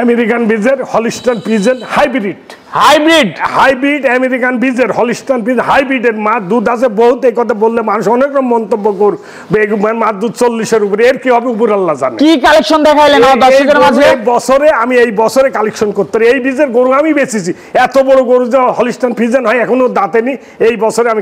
American বিজের Holstein Friesian hybrid American বিজের Holstein Friesian হাইব্রিডের মা দুধ আছে বহুত। এই কথা বললে মানুষ অনেক রকম মন্তব্য করবে, মা দুধ 40-এর উপরে, এর কি হবে উপর আল্লাহ জানে। কি কালেকশন দেখাইলেন দর্শকদের মাঝে? এই বছরে কালেকশন করতে এই বীজের গরু আমি বেচেছি। এত বড় গরু যে হলিস্টাইন ফ্রিজিয়ান হয় এখনো দাঁতেনি। এই বছরে আমি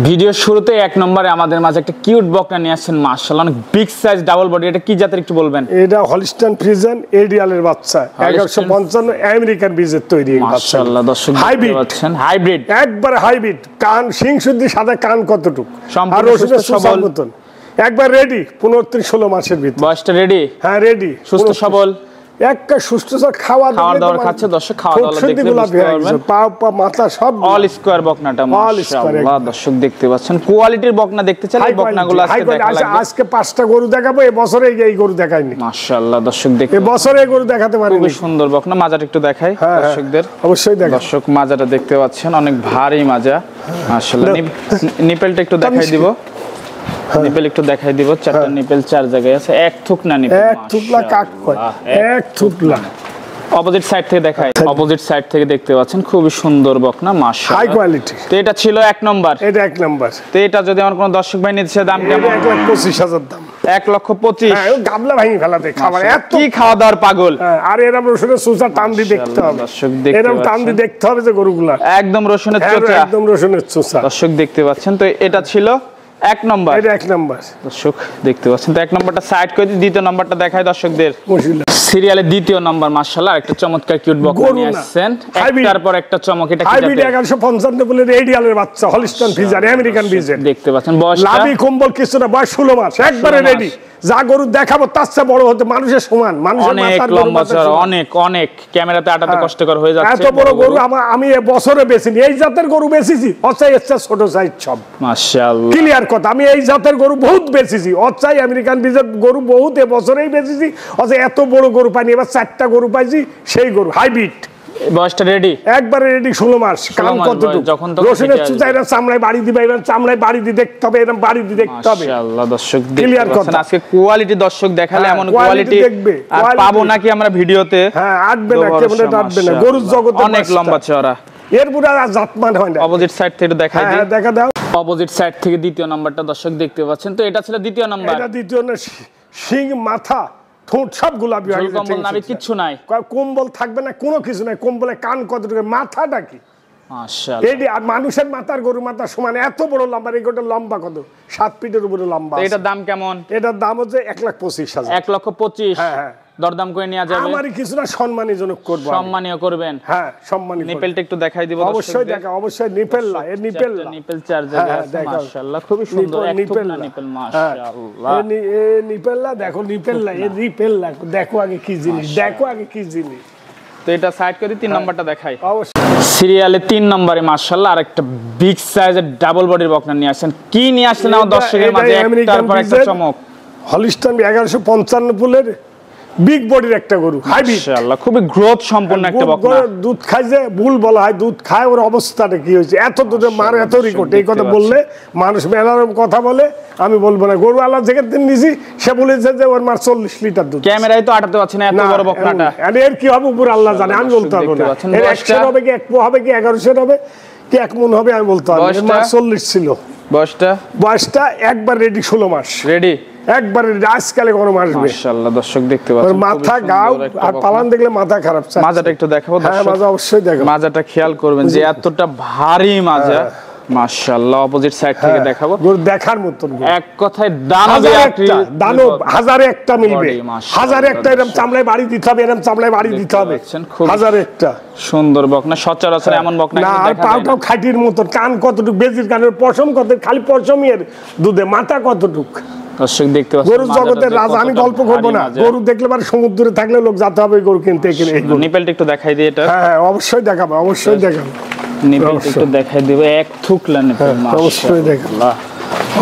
ভিডিওর শুরুতে 1 নম্বরে আমাদের মাঝে একটা কিউট বকনা নিয়ে আসছেন, মাশাআল্লাহ অনেক বিগ সাইজ ডাবল বডি। এটা কি জাতের একটু বলবেন? এটা হলিস্টাইন ফ্রিজিয়ান এডিয়ালের বাচ্চা, 1155 আমেরিকান বীজের তৈরি বাচ্চা। মাশাআল্লাহ দর্শক দেখতে পাচ্ছেন হাইব্রিড, একবার হাইব্রিড। কান সিং শুদ্ধি, সাদা কান কতটুক, আর রসুনের সবল মতন, একবার রেডি। 15-16 মাসের ভিতর বয়সটা রেডি। হ্যাঁ রেডি, সুস্থ সবল, একটা সুস্থ খাওয়া দাওয়া খাচ্ছে। দর্শক খাওয়া দাওয়া দেখতে পাচ্ছেন, পা মাথা সব অল স্কয়ার বকনাটা মাশাআল্লাহ দর্শক দেখতে পাচ্ছেন। কোয়ালিটির বকনা দেখতে চাইলে বকনাগুলো আজকে দেখা লাগবে। আজকে 5টা গরু দেখাবো, এই বছরে এই গরু দেখাইনি। মাশাআল্লাহ দর্শক দেখতে এই বছরে এই গরু দেখাতে পারি। খুব সুন্দর বকনা। মাজাটা একটু দেখাই দর্শকদের। অবশ্যই দেখাই। দর্শক মাজাটা দেখতে পাচ্ছেন, অনেক ভারী মাজা মাশাআল্লাহ। নিপেলটা একটু দেখাই দিব, নিপেল একটু দেখাই দিব। 4টা নিপেল 4 জায়গায় আছে। এক থুকনা নিপেল, এক থুকলা কাক কয়, এক থুকলা। অপোজিট সাইড থেকে দেখাই, অপোজিট সাইড থেকে দেখতে পাচ্ছেন খুবই সুন্দর বকনা মাশাআল্লাহ, হাই কোয়ালিটি। তো এটা ছিল 1 নম্বর। এটা 1 নম্বর। তো এটা যদি আমার কোন দর্শক ভাই নিতে চায় দাম কেমন? 1,25,000 দাম। 1,25,000। হ্যাঁ, গাবলা ভাঙি ফেলাতে খাবার এত কি খাওয়া দাওয়ার পাগল। আর এরকম রসুনের চোচা টান দিয়ে দেখতে হবে। দর্শক দেখতে এরকম টান দিয়ে দেখতে হবে যে গরুগুলা একদম রসুনের চোচা, একদম রসুনের চোচা। দর্শক দেখতে পাচ্ছেন। তো এটা ছিল 1 নম্বর। এটা 1 নম্বর দর্শক দেখতে পাচ্ছেন। তো 1 নম্বরটা সাইড করে দিই, দ্বিতীয় নম্বরটা দেখাই দর্শকদের। সিরিয়ালের দ্বিতীয় নম্বর মাশাআল্লাহ একটা চমৎকার কিউট বকনা নিয়ে আসছেন, একটার পর একটা চমক। এটা কি হাইব্রিড 1155 বলে রেডিয়ালের বাচ্চা, হলিস্টাইন ফ্রিজিয়ান আমেরিকান বীজের। দেখতে পাচ্ছেন বয়স লাভি কম্বল কিছু না, বয়স 16 মাস, একবারে রেডি। যা গরু দেখাবো তার চেয়ে বড় হতে, মানুষের সমান, মানুষের মাথার লম্বা চড়া, অনেক ক্যামেরাতে আটাতে কষ্টকর হয়ে যাচ্ছে। এত বড় গরু আমি এই বছরে বেচিনি। এই জাতের গরু বেচিছি, অচাই এর চেয়ে ছোট সাইজ সব। মাশাআল্লাহ ক্লিয়ার কথা, আমি এই জাতের গরু বহুত বেচিছি, অচাই আমেরিকান বীজের গরু বহুত এ বছরেই বেচিছি। অচাই এত বড় গরু পাইনি, এবার 4টা গরু পাইছি, সেই গরু হাইব্রিড। বয়সটা রেডি, একবারে রেডি। 16 মাস। কান কতটুকু, রসুনের চুচাইরা চামড়ায় বাড়ি দিবে, এবার চামড়ায় বাড়ি দিয়ে দেখতে হবে, এরকম বাড়ি দিয়ে দেখতে হবে। মাশাআল্লাহ দর্শক ক্লিয়ার কথা। আজকে কোয়ালিটি দর্শক দেখালে এমন কোয়ালিটি আর পাবো নাকি আমরা ভিডিওতে? হ্যাঁ, আটবে না, কেমনে আটবে না। গরুর জগতে অনেক লম্বা চওড়া, এর পুরো জাতমান হয় না। অপোজিট সাইড থেকে দেখাই দিই। হ্যাঁ, দেখা দাও। অপোজিট সাইড থেকে দ্বিতীয় নাম্বারটা দর্শক দেখতে পাচ্ছেন। তো এটা ছিল দ্বিতীয় নাম্বার। এটা দ্বিতীয় না, শিং মাথা ঠোঁট সব গোলাপি হয়ে গেছে। কম্বল নাভি কিচ্ছু নাই, কম্বল থাকবে না, কোনো কিছু নাই। কম্বলে কান কতটুকু, মাথাটা কি মাশাআল্লাহ। এই আর মানুষের মাথার গরু মাথা সমান, এত বড় লম্বা। এই গোটা লম্বা কত, 7 ফিটের উপরে লম্বা। এটার দাম কেমন? এটার দাম হচ্ছে 1,25,000। 1,25,000। হ্যাঁ, দরদাম করে নেওয়া যাবে। আমারই কিছু না, সম্মানীজনক করব। সম্মানীয় করবেন? হ্যাঁ, সম্মানী। নিপেলটা একটু দেখাই দিব। অবশ্যই দেখা, অবশ্যই। নিপেল না, এর নিপেল না, নিপেল 4 জায়গা আছে মাশাআল্লাহ, খুব সুন্দর নিপেল মাশাআল্লাহ। এই নিপেল না, দেখো নিপেল না, এই নিপেল না, দেখো আগে কি জিনিস, দেখো আগে কি জিনিস। তো এটা সাইড করে 3 নাম্বারটা দেখাই। অবশ্যই সিরিয়ালে 3 নম্বরে মাশাআল্লাহ আরেকটা বিগ সাইজের ডাবল বডির বকনা নিয়ে আসেন। কি নিয়ে আসলেন আমার দর্শকের মাঝে একটার পর একটা চমক? হলিস্টাইন 1155 ফুলের বিগ বডির একটা গরু, হাইব্রিড। মাশাআল্লাহ খুবই গ্রোথ সম্পন্ন একটা বকনা। দুধ খায় যে বুল বলা হয়, দুধ খায়, ওর অবস্থাটা কি হয়েছে, এত দুধে মার, এত রেকর্ড। এই কথা বললে মানুষ মেলার কথা বলে, আমি বলবো না। গরু আল্লাহ যেখান থেকে নিছি, সে বলেছে যে ওর মার 40 লিটার দুধ। ক্যামেরায় তো আটাতে পারছে না এত বড় বকনাটা। এর কি হবে উপর আল্লাহ জানে, আমি বলতে পারবো না। এর 100 হবে কি 1 পো হবে কি 1100 হবে কি 1 মণ হবে, আমি বলতে পারবো। এর মার 40 ছিল। বয়সটা একবার রেডি, 16 মাস রেডি, একবার আজকালে গরম আসবে। মাশাআল্লাহ দর্শক দেখতে পাচ্ছেন মাথা গাও আর পালান দেখলে মাথা খারাপ। মাজাটা একটু দেখাবো দর্শক। হ্যাঁ, মাজা অবশ্যই দেখাবো। মাজাটা খেয়াল করবেন যে এতটা ভারী মাজা মাশাআল্লাহ। অপোজিট সাইড থেকে দেখাবো, গরু দেখার মতন। এক কথায় দানব, হাজারে একটা মিলবে, হাজারে একটা। এরকম চামড়ায় বাড়ি দিতে হবে, এরকম চামড়ায় বাড়ি দিতে হবে, হাজারে একটা। সুন্দর বকনা, সচরাচর এমন বকনা না। আর পাউটাও খাঁটির মতন। কান কতটুক, বেজির কানের পশম কত, খালি পশমই এর দুধে, মাথা কতটুক। দর্শক দেখতে পাচ্ছেন গরু জগতের রাজা। আমি গল্প করবো না, গরু দেখলে মানে সমুদ্রে থাকলে লোক যেতে হবে গরু কিনতে। নিপেলটা একটু দেখাই দিই। এটা হ্যাঁ, অবশ্যই দেখাবো, অবশ্যই দেখাবো। নিপেলটা একটু দেখাই দিব। এক থুকলা নিপেল, অবশ্যই দেখাবো,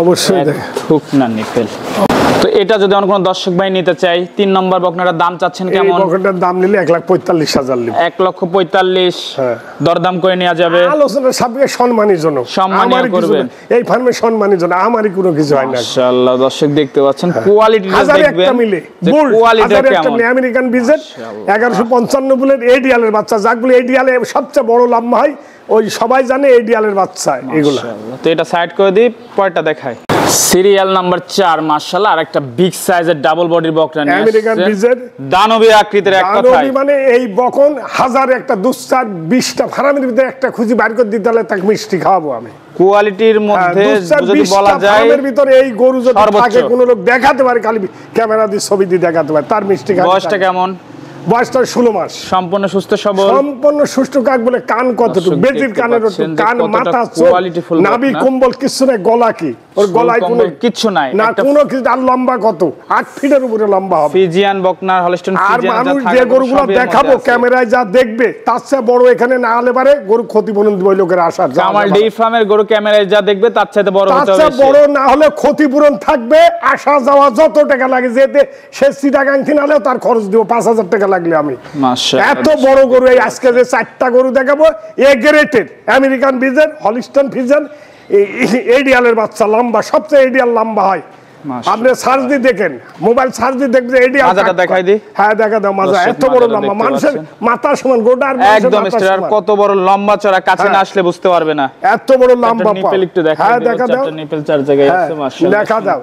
অবশ্যই দেখাবো। থুকনা নিপেল। তো এটা যদি অন্য কোনো দর্শক ভাই নিতে চাই 3 নম্বর বকনাটার দাম চাচ্ছেন কেমন? এই বকনাটার দাম নিলে 1,45,000 নিব। 1,45,000 হ্যাঁ দরদাম করে নেওয়া যাবে। আলোচনা সাপেক্ষে সম্মানের জন্য সম্মানীয় করবেন এই ফার্মে সম্মানের জন্য আমারই কোনো কিছু হয় না মাশাআল্লাহ। দর্শক দেখতে পাচ্ছেন কোয়ালিটিটা দেখবেন একটা মিলে বুল কোয়ালিটিটা কেমন আমেরিকান বিজেট 1155 বুলের এডিয়ালের বাচ্চা যাগুলো এডিয়ালে সবচেয়ে বড় লম্বা হয় ওই সবাই জানে এডিয়ালের বাচ্চা এগুলো। তো এটা সাইড করে দিই পরেরটা দেখাই। সিরিয়াল নাম্বার 4 মাশাআল্লাহ আরেকটা বিগ সাইজের ডাবল বডির বকনা নিয়ে আসছে আমেরিকান বিজেট দানবী আকৃতির এক কথায় দানবী মানে এই বকন হাজার একটা 2-20টা ফার্মের ভিতরে একটা খুঁজি বাইর করে দিতে হলে তাকে মিষ্টি খাওয়াবো আমি। কোয়ালিটির মধ্যে যদি বলা যায় ফার্মের ভিতরে এই গরু যদি থাকে কোনো লোক দেখাতে পারে খালি ক্যামেরা দিয়ে ছবি দিয়ে দেখাতে পারে তার মিষ্টি খাওয়া। বয়সটা কেমন? বয়সটা 16 মাস। সম্পূর্ণ সুস্থ সবল সম্পূর্ণ সুস্থ কাক বলে কান কতটুকু বেজির কানের কান মাথা চোখ নাভি কম্বল কিছু নাই গলা কি ওর গলায় কোনো কিছু নাই না কোনো কিছু আর লম্বা কত 8 ফিটের উপরে লম্বা হবে ফিজিয়ান বকনার হলস্টাইন ফিজিয়ান আর মানুষ যে গরুগুলো দেখাবো ক্যামেরায় যা দেখবে তার চেয়ে বড় এখানে না হলে পারে গরু ক্ষতিপূরণ দিবে লোকের আশা আমার ডি ফার্মের গরু ক্যামেরায় যা দেখবে তার চেয়ে বড় হতে হবে তার চেয়ে বড় না হলে ক্ষতিপূরণ থাকবে আসা যাওয়া যত টাকা লাগে যেতে সে চিটাগাং নালে তার খরচ দিব 5,000 টাকা লাগলে আমি এত বড় গরু এই আজকে যে 4টা গরু দেখাবো এ গ্রেটেড আমেরিকান বিজের হলিস্টাইন ফিজিয়ান এডিয়ালের বাচ্চা লম্বা সবচেয়ে এডিয়াল লম্বা হয়। আপনি সার্চ দিয়ে দেখেন মোবাইল সার্চ দিয়ে দেখবেন এডিয়াল মাজাটা দেখাই দি। হ্যাঁ দেখা দাও মাজা এত বড় লম্বা মানুষের মাথা সমান গোটার একদম স্টার কত বড় লম্বা চড়া কাছে না আসলে বুঝতে পারবে না এত বড় লম্বা নিপেল একটু দেখাই হ্যাঁ দেখা দাও নিপেল 4 জায়গায় আছে মাশাআল্লাহ দেখা দাও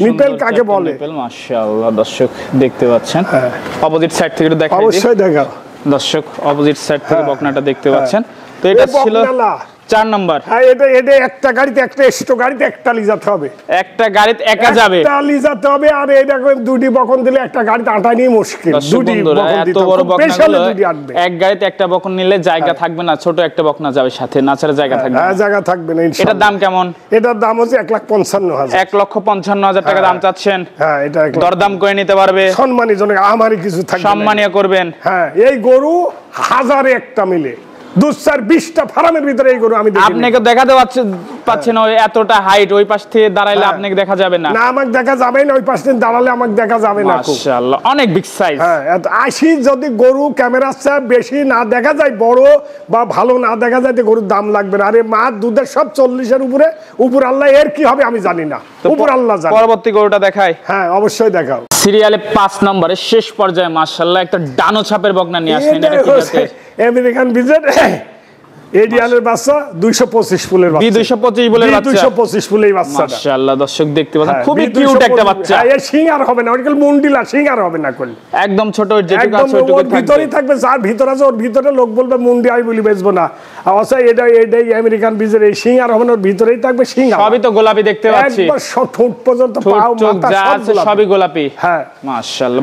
নিপেল কাকে বলে নিপেল মাশাআল্লাহ দর্শক দেখতে পাচ্ছেন অপোজিট সাইড থেকে একটু দেখাই দিই অবশ্যই দেখাও দর্শক অপোজিট সাইড থেকে বকনাটা দেখতে পাচ্ছেন। তো এটা ছিল 4 নাম্বার। হ্যাঁ এটা একটা গাড়িতে একটা এক্সট্রা গাড়িতে একটা লিজাতে হবে একটা গাড়িতে একা যাবে একটা লিজাতে হবে আর এটা দুটি বকন দিলে একটা গাড়িতে আটা নিয়ে মুশকিল দুটি বকন দিতে এত বড় বকনাগুলো এক গাড়িতে একটা বকন নিলে জায়গা থাকবে না ছোট একটা বকনা যাবে সাথে নাচার জায়গা থাকবে হ্যাঁ জায়গা থাকবে না ইনশাআল্লাহ। এটার দাম কেমন? এটার দাম হচ্ছে 1,55,000 1,55,000 টাকা দাম চাচ্ছেন। হ্যাঁ এটা দরদাম করে নিতে পারবে সম্মানী জনক আমারই কিছু থাকবে সম্মানীয় করবেন। হ্যাঁ এই গরু হাজারে একটা মিলে 2-20টা ফার্মের ভিতরে এই গরু আমি দেখি আপনাকে দেখাতে পাচ্ছেন ওই এতটা হাইট ওই পাশ থেকে দাঁড়াইলে আপনাকে দেখা যাবে না না আমাকে দেখা যাবে না ওই পাশ থেকে দাঁড়ালে আমাকে দেখা যাবে না মাশাআল্লাহ অনেক বিগ সাইজ। হ্যাঁ 80 যদি গরু ক্যামেরার চেয়ে বেশি না দেখা যায় বড় বা ভালো না দেখা যায় তো গরুর দাম লাগবে না। আরে মা দুধের সব 40 এর উপরে উপর আল্লাহ এর কি হবে আমি জানি না উপর আল্লাহ জানে। পরবর্তী গরুটা দেখাই। হ্যাঁ অবশ্যই দেখাও। সিরিয়ালে 5 নম্বরে শেষ পর্যায়ে মাশাআল্লাহ একটা ডানো ছাপের বকনা নিয়ে আসলেন এটা কি জাতের? আমেরিকান বিজেট এডিয়ালের বাচ্চা 225 ফুলের বাচ্চা 225 ফুলের বাচ্চা 225 ফুলের বাচ্চা মাশাআল্লাহ দর্শক দেখতে পাচ্ছেন খুবই কিউট একটা বাচ্চা। এই সিং আর হবে না ওইগুলো মুন্ডিলা সিং আর হবে না করলে একদম ছোট যেটুকু আছে ওইটুকু থাকবে ভিতরেই থাকবে যার ভিতর আছে ওর ভিতরে লোক বলবে মুন্ডি আই বলি বেচবো না আচ্ছা এটাই আমেরিকান বিজের এই সিং আর হবে না ওর ভিতরেই থাকবে সিং সবই তো গোলাপি দেখতে পাচ্ছি একবার ঠোঁট পর্যন্ত পাও মাথা সব সবই গোলাপি। হ্যাঁ মাশাআল্লাহ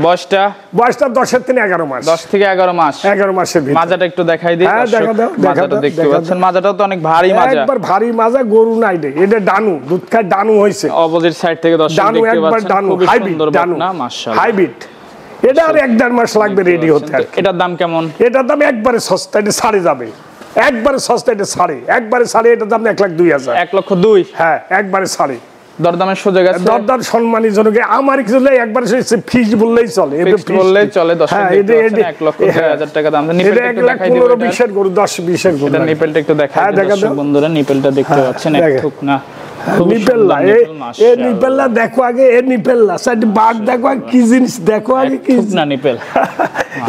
বয়সটা 10 থেকে 11 মাস 10 থেকে 11 মাস 11 মাসের ভিতর। মাজাটা একটু দেখাই দিই। হ্যাঁ দেখা দাও মাজাটা দেখতে পাচ্ছেন মাজাটা তো অনেক ভারী মাজা একবার ভারী মাজা গরু নাই রে এটা ডানু দুধ খায় ডানু হইছে অপোজিট সাইড থেকে দর্শক দেখতে পাচ্ছেন খুব সুন্দর বকনা মাশাআল্লাহ হাইব্রিড এটা আর 1.5 মাস লাগবে রেডি হতে। এটার দাম কেমন? এটার দাম একবারে সস্তা এটা ছাড়ে যাবে একবারে সস্তা এটা ছাড়ে একবারে ছাড়ে এটার দাম 1,02,000 1,02,000 হ্যাঁ একবারে ছাড়ে দরদামের সুযোগ আছে দরদাম সম্মানী জনকে আমার কিছু নেই একবারে ফিক্স বললেই চলে ফিক্স বললেই চলে দর্শক দেখতে পাচ্ছেন 1,02,000 টাকা দাম নিপেলটা একটু দেখাই দিই 15-20 এর গরু 10-20 এর গরু এটা নিপেলটা একটু দেখাই দিই দর্শক বন্ধুরা নিপেলটা দেখতে পাচ্ছেন এক থুক না নিপেল্লা এ নিপেল্লা দেখো আগে এ নিপেল্লা সাইড বাঘ দেখো আগে কি জিনিস দেখো আগে কি না নিপেল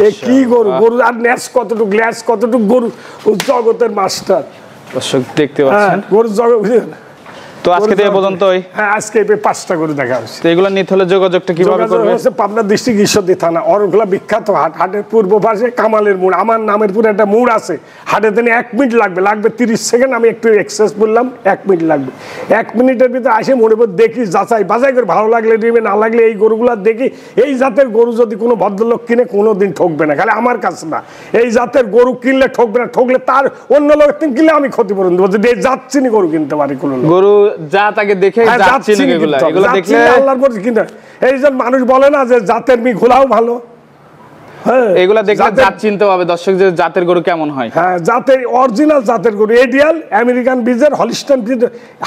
এ কি গরু গরু আর নেস কতটুকু গ্লাস কতটুকু গরু জগতের মাস্টার দর্শক দেখতে পাচ্ছেন গরু জগৎ। তো আজকে থেকে পর্যন্তই হ্যাঁ আজকে এই 5টা গরু দেখা হচ্ছে। তো এগুলো নিতে হলে যোগাযোগটা কিভাবে করবে? পাবনা ডিস্ট্রিক্ট ঈশ্বরদী থানা অরগুলা বিখ্যাত হাট হাটের পূর্ব পাশে কামালের মোড় আমার নামের পুরো একটা মোড় আছে হাটে দিনে 1 মিনিট লাগবে 30 সেকেন্ড আমি একটু এক্সেস বললাম 1 মিনিট লাগবে 1 মিনিটের ভিতরে আসে মোড়ের উপর দেখি যাচাই বাছাই করে ভালো লাগলে নিবে না লাগলে এই গরুগুলা দেখি এই জাতের গরু যদি কোনো ভদ্রলোক কিনে কোনোদিন ঠকবে না খালি আমার কাছে না এই জাতের গরু কিনলে ঠকবে না ঠকলে তার অন্য লোক কিনলে আমি ক্ষতিপূরণ দেবো যদি এই জাত চিনি গরু কিনতে পারি কোনো গরু জাত আগে দেখে যাচ্ছে না এগুলো দেখলে আল্লাহর পর কিনা এই যে মানুষ বলে না যে জাতের মি ঘোলাও ভালো এগুলা দেখলে জাত চিনতে হবে দর্শক যে জাতের গরু কেমন হয়। হ্যাঁ, জাতের অরিজিনাল জাতের গরু, এডিয়াল, আমেরিকান বীজের, হলিস্টাইন বীজ,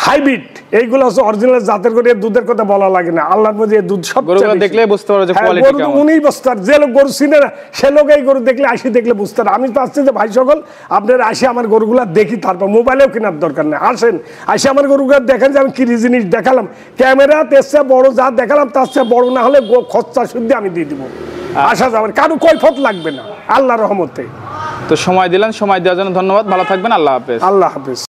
হাইব্রিড, এইগুলো হচ্ছে অরিজিনাল জাতের গরু। এর দুধের কথা বলা লাগে না, আল্লাহর মধ্যে এই দুধ সব গরুগুলো দেখলে বুঝতে পারবে যে কোয়ালিটি কেমন। উনি বুঝতে পারে, যে লোক গরু চিনে না সে লোক এই গরু দেখলে আসি দেখলে বুঝতে পারে। আমি তো আসছি যে ভাই সকল আপনারা আসি আমার গরুগুলা দেখি, তারপর মোবাইলেও কেনার দরকার নেই, আসেন আসি আমার গরুগুলা দেখেন যে আমি কি জিনিস দেখালাম, ক্যামেরা তেসে বড় যা দেখালাম তার চেয়ে বড় না হলে খরচা শুদ্ধ আমি দিয়ে দিব, আসা যাবে, কারো কৈফত লাগবে না আল্লাহর রহমতে। তো সময় দিলেন, সময় দেওয়ার জন্য ধন্যবাদ, ভালো থাকবেন, আল্লাহ হাফেজ। আল্লাহ হাফেজ।